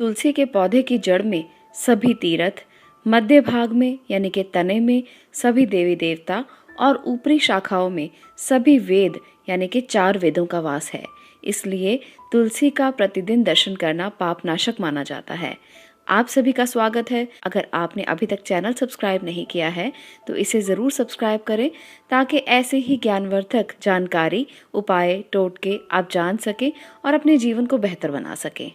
तुलसी के पौधे की जड़ में सभी तीर्थ, मध्य भाग में यानी कि तने में सभी देवी देवता और ऊपरी शाखाओं में सभी वेद यानी कि 4 वेदों का वास है। इसलिए तुलसी का प्रतिदिन दर्शन करना पापनाशक माना जाता है। आप सभी का स्वागत है। अगर आपने अभी तक चैनल सब्सक्राइब नहीं किया है तो इसे ज़रूर सब्सक्राइब करें ताकि ऐसे ही ज्ञानवर्धक जानकारी, उपाय, टोटके आप जान सकें और अपने जीवन को बेहतर बना सकें।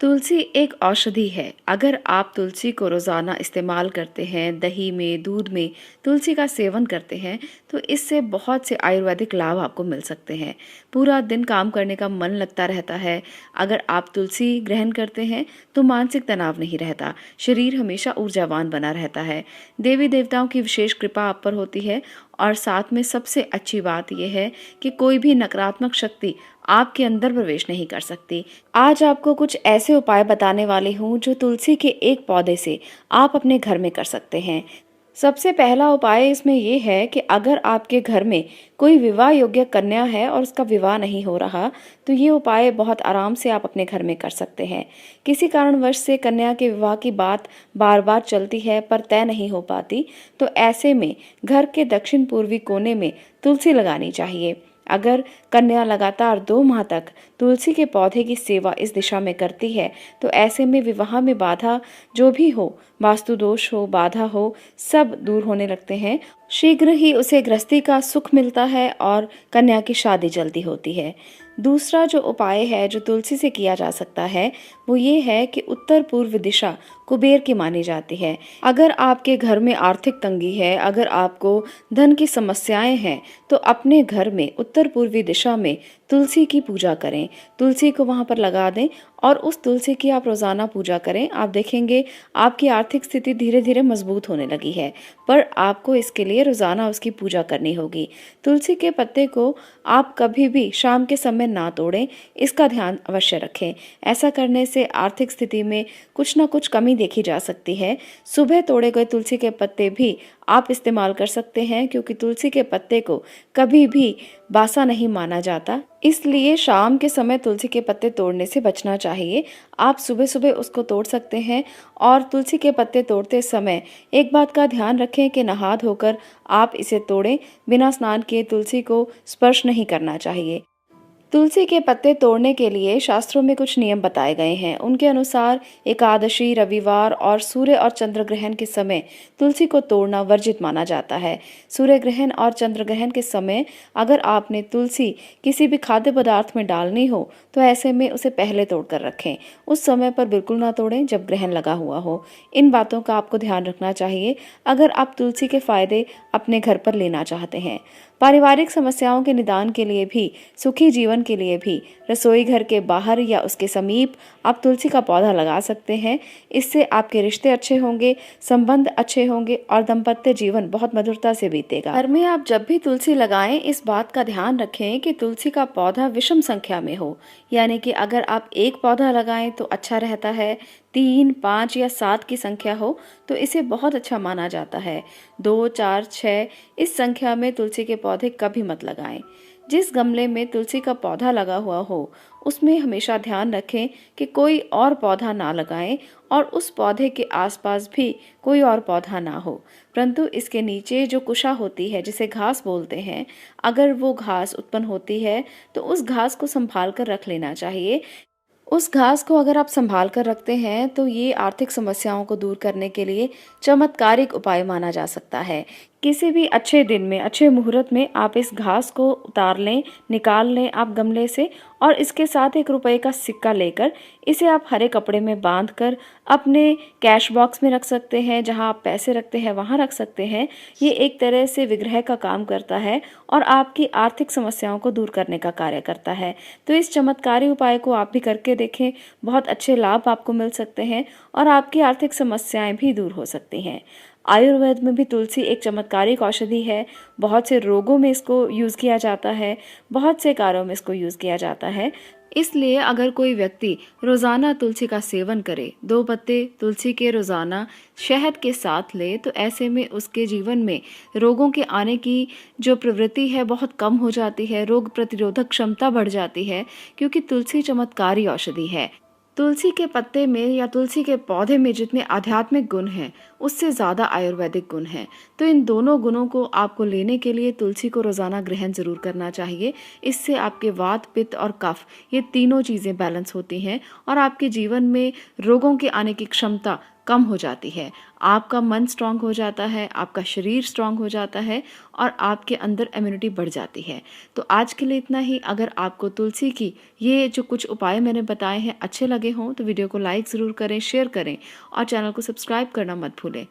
तुलसी एक औषधि है। अगर आप तुलसी को रोज़ाना इस्तेमाल करते हैं, दही में, दूध में तुलसी का सेवन करते हैं तो इससे बहुत से आयुर्वेदिक लाभ आपको मिल सकते हैं। पूरा दिन काम करने का मन लगता रहता है। अगर आप तुलसी ग्रहण करते हैं तो मानसिक तनाव नहीं रहता, शरीर हमेशा ऊर्जावान बना रहता है। देवी देवताओं की विशेष कृपा आप पर होती है और साथ में सबसे अच्छी बात यह है कि कोई भी नकारात्मक शक्ति आपके अंदर प्रवेश नहीं कर सकती। आज आपको कुछ ऐसे उपाय बताने वाली हूँ जो तुलसी के एक पौधे से आप अपने घर में कर सकते हैं। सबसे पहला उपाय इसमें यह है कि अगर आपके घर में कोई विवाह योग्य कन्या है और उसका विवाह नहीं हो रहा तो ये उपाय बहुत आराम से आप अपने घर में कर सकते हैं। किसी कारणवश से कन्या के विवाह की बात बार बार चलती है पर तय नहीं हो पाती तो ऐसे में घर के दक्षिण पूर्वी कोने में तुलसी लगानी चाहिए। अगर कन्या लगातार 2 माह तक तुलसी के पौधे की सेवा इस दिशा में करती है तो ऐसे में विवाह में बाधा जो भी हो, वास्तु दोष हो, बाधा हो, सब दूर होने लगते हैं। शीघ्र ही उसे गृहस्थी का सुख मिलता है और कन्या की शादी जल्दी होती है। दूसरा जो उपाय है जो तुलसी से किया जा सकता है वो ये है कि उत्तर पूर्व दिशा कुबेर की मानी जाती है। अगर आपके घर में आर्थिक तंगी है, अगर आपको धन की समस्याएं हैं तो अपने घर में उत्तर पूर्वी दिशा में तुलसी की पूजा करें। तुलसी को वहां पर लगा दें और उस तुलसी की आप रोजाना पूजा करें। आप देखेंगे आपकी आर्थिक स्थिति धीरे धीरे मजबूत होने लगी है, पर आपको इसके लिए रोजाना उसकी पूजा करनी होगी। तुलसी के पत्ते को आप कभी भी शाम के समय ना तोड़ें, इसका ध्यान अवश्य रखें। ऐसा करने से आर्थिक स्थिति में कुछ ना कुछ कमी देखी जा सकती है। सुबह तोड़े गए तुलसी के पत्ते भी आप इस्तेमाल कर सकते हैं क्योंकि तुलसी के पत्ते को कभी भी बासा नहीं माना जाता, इसलिए शाम के समय तुलसी के पत्ते तोड़ने से बचना चाहिए। आप सुबह सुबह उसको तोड़ सकते हैं और तुलसी के पत्ते तोड़ते समय एक बात का ध्यान रखें कि नहा धोकर आप इसे तोड़ें, बिना स्नान किए तुलसी को स्पर्श नहीं करना चाहिए। तुलसी के पत्ते तोड़ने के लिए शास्त्रों में कुछ नियम बताए गए हैं। उनके अनुसार एकादशी, रविवार और सूर्य और चंद्र ग्रहण के समय तुलसी को तोड़ना वर्जित माना जाता है। सूर्य ग्रहण और चंद्र ग्रहण के समय अगर आपने तुलसी किसी भी खाद्य पदार्थ में डालनी हो तो ऐसे में उसे पहले तोड़कर रखें। उस समय पर बिल्कुल ना तोड़ें जब ग्रहण लगा हुआ हो। इन बातों का आपको ध्यान रखना चाहिए अगर आप तुलसी के फायदे अपने घर पर लेना चाहते हैं। पारिवारिक समस्याओं के निदान के लिए भी, सुखी जीवन के लिए भी रसोई घर के बाहर या उसके समीप आप तुलसी का पौधा लगा सकते हैं। इससे आपके रिश्ते अच्छे होंगे, संबंध अच्छे होंगे और दाम्पत्य जीवन बहुत मधुरता से बीतेगा। घर में आप जब भी तुलसी लगाएं इस बात का ध्यान रखें कि तुलसी का पौधा विषम संख्या में हो, यानी कि अगर आप एक पौधा लगाएं तो अच्छा रहता है, 3, 5 या 7 की संख्या हो तो इसे बहुत अच्छा माना जाता है। 2, 4, 6 इस संख्या में तुलसी के पौधे कभी मत लगाएं। जिस गमले में तुलसी का पौधा लगा हुआ हो उसमें हमेशा ध्यान रखें कि कोई और पौधा ना लगाएं और उस पौधे के आसपास भी कोई और पौधा ना हो, परंतु इसके नीचे जो कुशा होती है जिसे घास बोलते हैं, अगर वो घास उत्पन्न होती है तो उस घास को संभाल कर रख लेना चाहिए। उस घास को अगर आप संभाल कर रखते हैं तो ये आर्थिक समस्याओं को दूर करने के लिए चमत्कारिक उपाय माना जा सकता है। किसी भी अच्छे दिन में, अच्छे मुहूर्त में आप इस घास को उतार लें, निकाल लें आप गमले से और इसके साथ 1 रुपए का सिक्का लेकर इसे आप हरे कपड़े में बांध कर अपने कैश बॉक्स में रख सकते हैं। जहां आप पैसे रखते हैं वहां रख सकते हैं। ये एक तरह से विग्रह का काम करता है और आपकी आर्थिक समस्याओं को दूर करने का कार्य करता है। तो इस चमत्कारी उपाय को आप भी करके देखें, बहुत अच्छे लाभ आपको मिल सकते हैं और आपकी आर्थिक समस्याएं भी दूर हो सकती हैं। आयुर्वेद में भी तुलसी एक चमत्कारिक औषधि है। बहुत से रोगों में इसको यूज़ किया जाता है, बहुत से कार्यों में इसको यूज़ किया जाता है। इसलिए अगर कोई व्यक्ति रोज़ाना तुलसी का सेवन करे, 2 पत्ते तुलसी के रोज़ाना शहद के साथ ले, तो ऐसे में उसके जीवन में रोगों के आने की जो प्रवृत्ति है बहुत कम हो जाती है, रोग प्रतिरोधक क्षमता बढ़ जाती है क्योंकि तुलसी चमत्कारी औषधि है। तुलसी के पत्ते में या तुलसी के पौधे में जितने आध्यात्मिक गुण हैं, उससे ज़्यादा आयुर्वेदिक गुण हैं। तो इन दोनों गुणों को आपको लेने के लिए तुलसी को रोज़ाना ग्रहण ज़रूर करना चाहिए। इससे आपके वात, पित्त और कफ, ये तीनों चीज़ें बैलेंस होती हैं और आपके जीवन में रोगों के आने की क्षमता कम हो जाती है। आपका मन स्ट्रांग हो जाता है, आपका शरीर स्ट्रांग हो जाता है और आपके अंदर इम्यूनिटी बढ़ जाती है। तो आज के लिए इतना ही। अगर आपको तुलसी की ये जो कुछ उपाय मैंने बताए हैं अच्छे लगे हों तो वीडियो को लाइक ज़रूर करें, शेयर करें और चैनल को सब्सक्राइब करना मत भूलें।